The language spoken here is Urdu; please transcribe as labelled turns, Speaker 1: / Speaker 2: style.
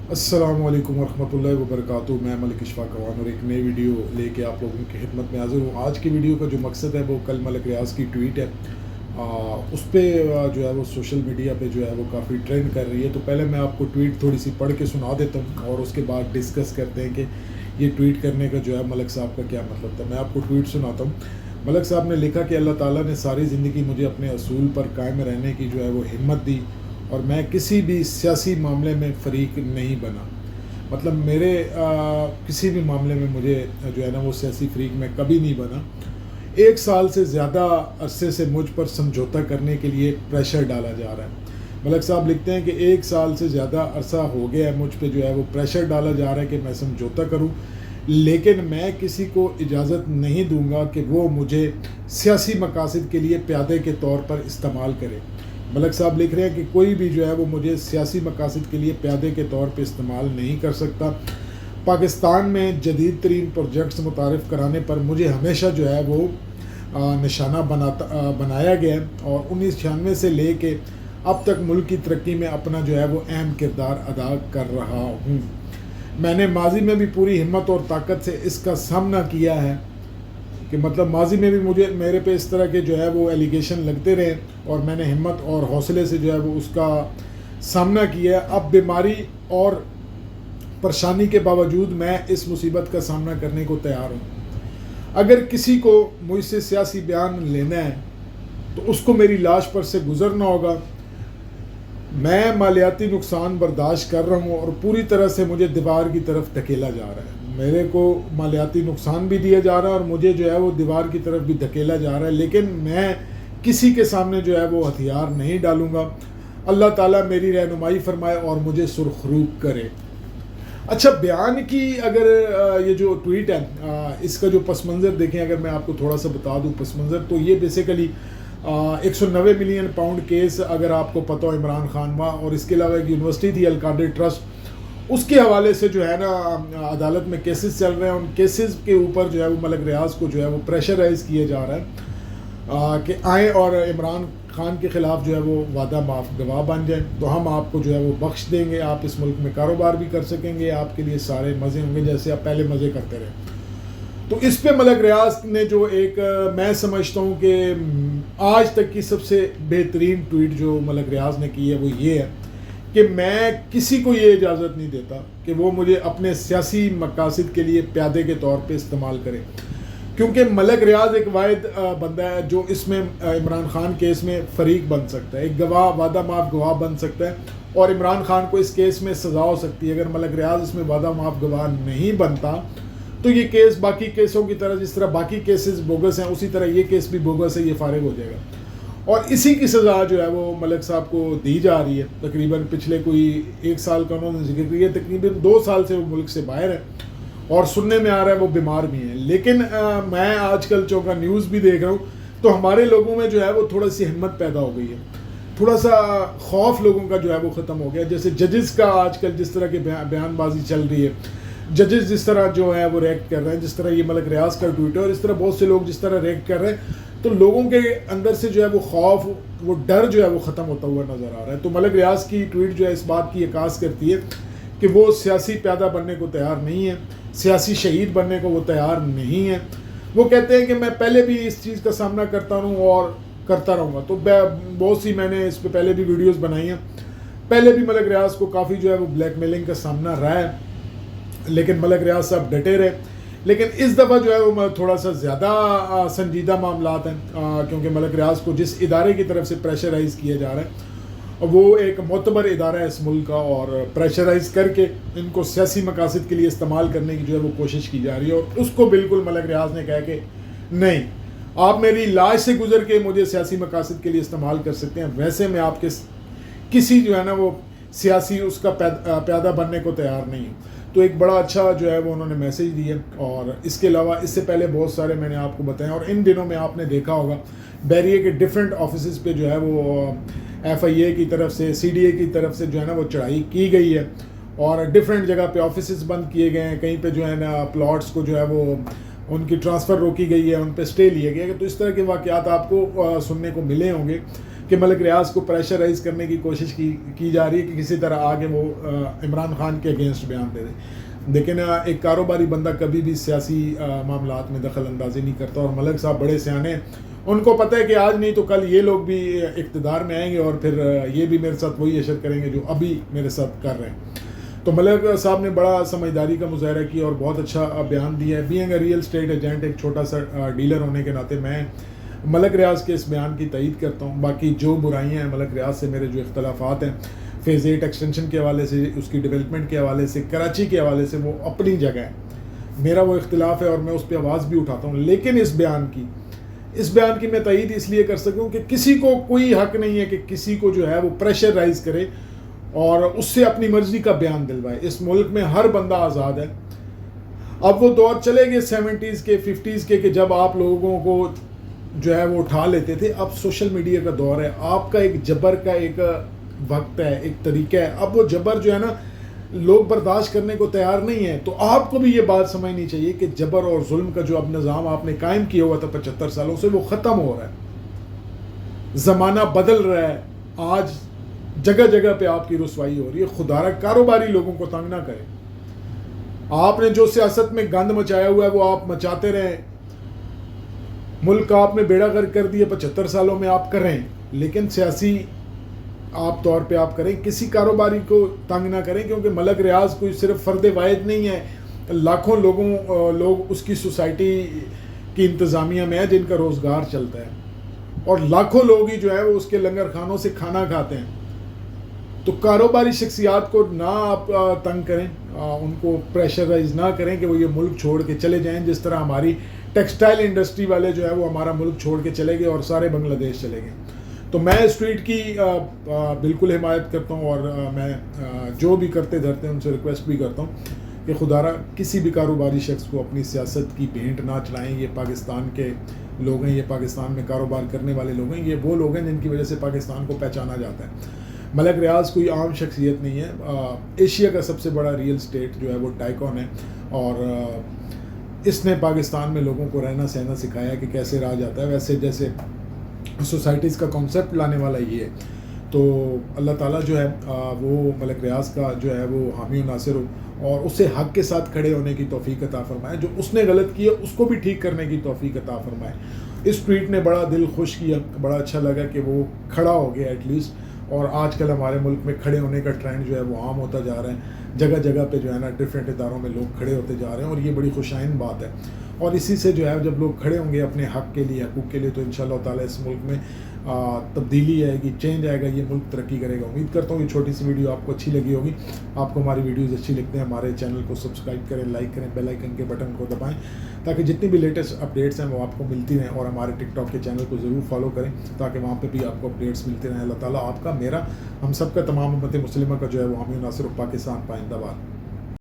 Speaker 1: السلام علیکم ورحمۃ اللہ وبرکاتہ۔ میں ملک اشفاق اوان اور ایک نئی ویڈیو لے کے آپ لوگوں کی خدمت میں حاضر ہوں۔ آج کی ویڈیو کا جو مقصد ہے وہ کل ملک ریاض کی ٹویٹ ہے، اس پہ جو ہے وہ سوشل میڈیا پہ جو ہے وہ کافی ٹرینڈ کر رہی ہے۔ تو پہلے میں آپ کو ٹویٹ تھوڑی سی پڑھ کے سنا دیتا ہوں اور اس کے بعد ڈسکس کرتے ہیں کہ یہ ٹویٹ کرنے کا جو ہے ملک صاحب کا کیا مطلب تھا۔ میں آپ کو ٹویٹ سناتا ہوں۔ ملک صاحب نے لکھا کہ اللہ تعالیٰ نے ساری زندگی مجھے اپنے اصول پر قائم رہنے کی جو ہے وہ ہمت دی اور میں کسی بھی سیاسی معاملے میں فریق نہیں بنا۔ مطلب میرے کسی بھی معاملے میں مجھے جو ہے نا وہ سیاسی فریق میں کبھی نہیں بنا۔ 1 سال سے زیادہ عرصے سے مجھ پر سمجھوتا کرنے کے لیے پریشر ڈالا جا رہا ہے۔ ملک صاحب لکھتے ہیں کہ 1 سال سے زیادہ عرصہ ہو گیا ہے مجھ پہ جو ہے وہ پریشر ڈالا جا رہا ہے کہ میں سمجھوتا کروں، لیکن میں کسی کو اجازت نہیں دوں گا کہ وہ مجھے سیاسی مقاصد کے لیے پیادے کے طور پر استعمال کرے۔ ملک صاحب لکھ رہے ہیں کہ کوئی بھی جو ہے وہ مجھے سیاسی مقاصد کے لیے پیادے کے طور پہ استعمال نہیں کر سکتا۔ پاکستان میں جدید ترین پروجیکٹس متعارف کرانے پر مجھے ہمیشہ جو ہے وہ نشانہ بنایا گیا ہے اور 1996 سے لے کے اب تک ملک کی ترقی میں اپنا جو ہے وہ اہم کردار ادا کر رہا ہوں۔ میں نے ماضی میں بھی پوری ہمت اور طاقت سے اس کا سامنا کیا ہے کہ مطلب ماضی میں بھی میرے پہ اس طرح کے جو ہے وہ ایلیگیشن لگتے رہے اور میں نے ہمت اور حوصلے سے جو ہے وہ اس کا سامنا کیا ہے۔ اب بیماری اور پریشانی کے باوجود میں اس مصیبت کا سامنا کرنے کو تیار ہوں۔ اگر کسی کو مجھ سے سیاسی بیان لینا ہے تو اس کو میری لاش پر سے گزرنا ہوگا۔ میں مالیاتی نقصان برداشت کر رہا ہوں اور پوری طرح سے مجھے دیوار کی طرف دھکیلا جا رہا ہے۔ میرے کو مالیاتی نقصان بھی دیا جا رہا ہے اور مجھے جو ہے وہ دیوار کی طرف بھی دھکیلا جا رہا ہے، لیکن میں کسی کے سامنے جو ہے وہ ہتھیار نہیں ڈالوں گا۔ اللہ تعالیٰ میری رہنمائی فرمائے اور مجھے سرخروب کرے۔ اچھا، بیان کی اگر یہ جو ٹویٹ ہے اس کا جو پس منظر دیکھیں، اگر میں آپ کو تھوڑا سا بتا دوں پس منظر، تو یہ بیسیکلی 190 ملین پاؤنڈ کیس اگر آپ کو پتہ ہو عمران خان ہوا، اور اس کے علاوہ ایک یونیورسٹی تھی القادر ٹرسٹ، اس کے حوالے سے جو ہے نا عدالت میں کیسز چل رہے ہیں۔ ان کیسز کے اوپر جو ہے وہ ملک ریاض کو جو ہے وہ پریشرائز کیا جا رہا ہے کہ آئیں اور عمران خان کے خلاف جو ہے وہ وعدہ معاف گواہ بن جائیں تو ہم آپ کو جو ہے وہ بخش دیں گے، آپ اس ملک میں کاروبار بھی کر سکیں گے، آپ کے لیے سارے مزے ہوں گے جیسے آپ پہلے مزے کرتے رہے۔ تو اس پہ ملک ریاض نے جو ایک میں سمجھتا ہوں کہ آج تک کی سب سے بہترین ٹویٹ جو ملک ریاض نے کی ہے وہ یہ ہے کہ میں کسی کو یہ اجازت نہیں دیتا کہ وہ مجھے اپنے سیاسی مقاصد کے لیے پیادے کے طور پہ استعمال کرے، کیونکہ ملک ریاض ایک واحد بندہ ہے جو اس میں عمران خان کیس میں فریق بن سکتا ہے، ایک گواہ، وعدہ معاف گواہ بن سکتا ہے اور عمران خان کو اس کیس میں سزا ہو سکتی ہے۔ اگر ملک ریاض اس میں وعدہ معاف گواہ نہیں بنتا تو یہ کیس باقی کیسوں کی طرح، جس طرح باقی کیسز بوگس ہیں اسی طرح یہ کیس بھی بوگس ہے، یہ فارغ ہو جائے گا۔ اور اسی کی سزا جو ہے وہ ملک صاحب کو دی جا رہی ہے۔ تقریباً پچھلے کوئی 1 سال کا انہوں نے ذکر کیا، تقریباً 2 سال سے وہ ملک سے باہر ہے اور سننے میں آ رہا ہے وہ بیمار بھی ہیں۔ لیکن میں آج کل چونکہ نیوز بھی دیکھ رہا ہوں تو ہمارے لوگوں میں جو ہے وہ تھوڑا سی ہمت پیدا ہو گئی ہے، تھوڑا سا خوف لوگوں کا جو ہے وہ ختم ہو گیا۔ جیسے ججز کا آج کل جس طرح کی بیان بازی چل رہی ہے، ججز جس طرح جو ہے وہ ریئیکٹ کر رہے ہیں، جس طرح یہ ملک ریاض کا ٹویٹ ہے اور اس طرح بہت سے لوگ جس طرح ریئیکٹ کر رہے ہیں، تو لوگوں کے اندر سے جو ہے وہ خوف، وہ ڈر جو ہے وہ ختم ہوتا ہوا نظر آ رہا ہے۔ تو ملک ریاض کی ٹویٹ جو ہے اس بات کی عکاس کرتی ہے کہ وہ سیاسی پیادہ بننے کو تیار نہیں ہے، سیاسی شہید بننے کو وہ تیار نہیں ہے۔ وہ کہتے ہیں کہ میں پہلے بھی اس چیز کا سامنا کرتا ہوں اور کرتا رہوں گا۔ تو بہت سی میں نے اس پہ پہلے بھی ویڈیوز بنائی ہیں، پہلے بھی ملک ریاض کو کافی جو ہے وہ بلیک میلنگ کا سامنا رہا ہے، لیکن ملک ریاض صاحب ڈٹے رہے۔ لیکن اس دفعہ جو ہے وہ تھوڑا سا زیادہ سنجیدہ معاملات ہیں، کیونکہ ملک ریاض کو جس ادارے کی طرف سے پریشرائز کیا جا رہا ہے وہ ایک معتبر ادارہ ہے اس ملک کا، اور پریشرائز کر کے ان کو سیاسی مقاصد کے لیے استعمال کرنے کی جو ہے وہ کوشش کی جا رہی ہے، اور اس کو بالکل ملک ریاض نے کہا کہ نہیں، آپ میری لاش سے گزر کے مجھے سیاسی مقاصد کے لیے استعمال کر سکتے ہیں، ویسے میں آپ کے کسی جو ہے نا وہ سیاسی اس کا پیادہ بننے کو تیار نہیں ہوں۔ تو ایک بڑا اچھا جو ہے وہ انہوں نے میسیج دیا، اور اس کے علاوہ اس سے پہلے بہت سارے میں نے آپ کو بتائے، اور ان دنوں میں آپ نے دیکھا ہوگا بیریے کے ڈیفرنٹ آفیسز پہ جو ہے وہ ایف آئی اے کی طرف سے، سی ڈی اے کی طرف سے جو ہے نا وہ چڑھائی کی گئی ہے، اور ڈیفرنٹ جگہ پہ آفیسز بند کیے گئے ہیں، کہیں پہ جو ہے نا پلاٹس کو جو ہے وہ ان کی ٹرانسفر روکی گئی ہے، ان پہ اسٹے لیا گیا ہے۔ تو اس طرح کے واقعات آپ کو سننے کو ملے ہوں گے۔ کہ ملک ریاض کو پریشرائز کرنے کی کوشش کی جا رہی ہے کہ کسی طرح آگے وہ عمران خان کے اگینسٹ بیان دے دیں. لیکن ایک کاروباری بندہ کبھی بھی سیاسی معاملات میں دخل اندازی نہیں کرتا, اور ملک صاحب بڑے سیانے ہیں, ان کو پتہ ہے کہ آج نہیں تو کل یہ لوگ بھی اقتدار میں آئیں گے اور پھر یہ بھی میرے ساتھ وہی اشر کریں گے جو ابھی میرے ساتھ کر رہے ہیں. تو ملک صاحب نے بڑا سمجھداری کا مظاہرہ کیا اور بہت اچھا بیان دیا ہے. Being a real estate agent, ایک چھوٹا سا ڈیلر ہونے کے ناطے میں ملک ریاض کے اس بیان کی تائید کرتا ہوں. باقی جو برائیاں ہیں ملک ریاض سے, میرے جو اختلافات ہیں فیز 8 ایکسٹینشن کے حوالے سے, اس کی ڈیولپمنٹ کے حوالے سے, کراچی کے حوالے سے, وہ اپنی جگہ ہے. میرا وہ اختلاف ہے اور میں اس پہ آواز بھی اٹھاتا ہوں, لیکن اس بیان کی میں تائید اس لیے کر سکوں کہ کسی کو کوئی حق نہیں ہے کہ کسی کو جو ہے وہ پریشرائز کرے اور اس سے اپنی مرضی کا بیان دلوائے. اس ملک میں ہر بندہ آزاد ہے. اب وہ دور چلے گئے 70s کے 50s کے کہ جب آپ لوگوں کو جو ہے وہ اٹھا لیتے تھے. اب سوشل میڈیا کا دور ہے, آپ کا ایک جبر کا ایک وقت ہے, ایک طریقہ ہے. اب وہ جبر جو ہے نا لوگ برداشت کرنے کو تیار نہیں ہیں. تو آپ کو بھی یہ بات سمجھنی چاہیے کہ جبر اور ظلم کا جو اب نظام آپ نے قائم کیا ہوا تھا 75 سالوں سے, وہ ختم ہو رہا ہے. زمانہ بدل رہا ہے. آج جگہ جگہ پہ آپ کی رسوائی ہو رہی ہے. خدا را کاروباری لوگوں کو تنگ نہ کریں. آپ نے جو سیاست میں گند مچایا ہوا ہے وہ آپ مچاتے رہیں. ملک کا آپ نے بیڑا غرق کر دیا 75 سالوں میں, آپ کر رہے ہیں, لیکن سیاسی آپ طور پہ آپ کریں. کسی کاروباری کو تنگ نہ کریں, کیونکہ ملک ریاض کوئی صرف فرد واحد نہیں ہے. لاکھوں لوگ اس کی سوسائٹی کی انتظامیہ میں ہے جن کا روزگار چلتا ہے, اور لاکھوں لوگ ہی جو ہے وہ اس کے لنگر خانوں سے کھانا کھاتے ہیں. تو کاروباری شخصیات کو نہ آپ تنگ کریں, ان کو پریشرائز نہ کریں کہ وہ یہ ملک چھوڑ کے چلے جائیں. جس طرح ہماری ٹیکسٹائل انڈسٹری والے جو ہے وہ ہمارا ملک چھوڑ کے چلے گئے اور سارے بنگلہ دیش چلے گئے. تو میں اسٹریٹ کی بالکل حمایت کرتا ہوں, اور میں جو بھی کرتے دھرتے ہیں ان سے ریکویسٹ بھی کرتا ہوں کہ خدا را کسی بھی کاروباری شخص کو اپنی سیاست کی بھینٹ نہ چڑھائیں. یہ پاکستان کے لوگ ہیں, یہ پاکستان میں کاروبار کرنے والے لوگ ہیں, یہ وہ لوگ ہیں جن کی وجہ سے پاکستان کو پہچانا جاتا ہے. ملک ریاض کوئی عام شخصیت نہیں ہے. ایشیا کا سب سے بڑا ریئل اسٹیٹ جو ہے وہ ٹائکون ہے, اور اس نے پاکستان میں لوگوں کو رہنا سہنا سکھایا کہ کیسے رہا جاتا ہے. ویسے جیسے سوسائٹیز کا کانسیپٹ لانے والا یہ ہے. تو اللہ تعالیٰ جو ہے وہ ملک ریاض کا جو ہے وہ حامی و ناصر ہو, اور اسے حق کے ساتھ کھڑے ہونے کی توفیق عطا فرمائے. جو اس نے غلط کیا اس کو بھی ٹھیک کرنے کی توفیق عطا فرمائے. اس ٹویٹ نے بڑا دل خوش کیا, بڑا اچھا لگا کہ وہ کھڑا ہو گیا ایٹ لیسٹ. اور آج کل ہمارے ملک میں کھڑے ہونے کا ٹرینڈ جو ہے وہ عام ہوتا جا رہا ہے. جگہ جگہ پہ جو ہے نا ڈفرینٹ اداروں میں لوگ کھڑے ہوتے جا رہے ہیں, اور یہ بڑی خوشائن بات ہے. اور اسی سے جو ہے جب لوگ کھڑے ہوں گے اپنے حق کے لیے, حقوق کے لیے, تو انشاءاللہ تعالیٰ اس ملک میں تبدیلی آئے گی, چینج آئے گا, یہ ملک ترقی کرے گا. امید کرتا ہوں یہ چھوٹی سی ویڈیو آپ کو اچھی لگی ہوگی. آپ کو ہماری ویڈیوز اچھی لگتے ہیں, ہمارے چینل کو سبسکرائب کریں, لائک کریں, بیل آئیکن کے بٹن کو دبائیں تاکہ جتنی بھی لیٹسٹ اپڈیٹس ہیں وہ آپ کو ملتی رہیں. اور ہمارے ٹک ٹاک کے چینل کو ضرور فالو کریں تاکہ وہاں پہ بھی آپ کو اپڈیٹس ملتے رہیں. اللہ تعالیٰ آپ کا, میرا, ہم سب کا, تمام امت مسلمہ کا جو ہے وہ حامی و ناصر پاکستان پائندہ باد.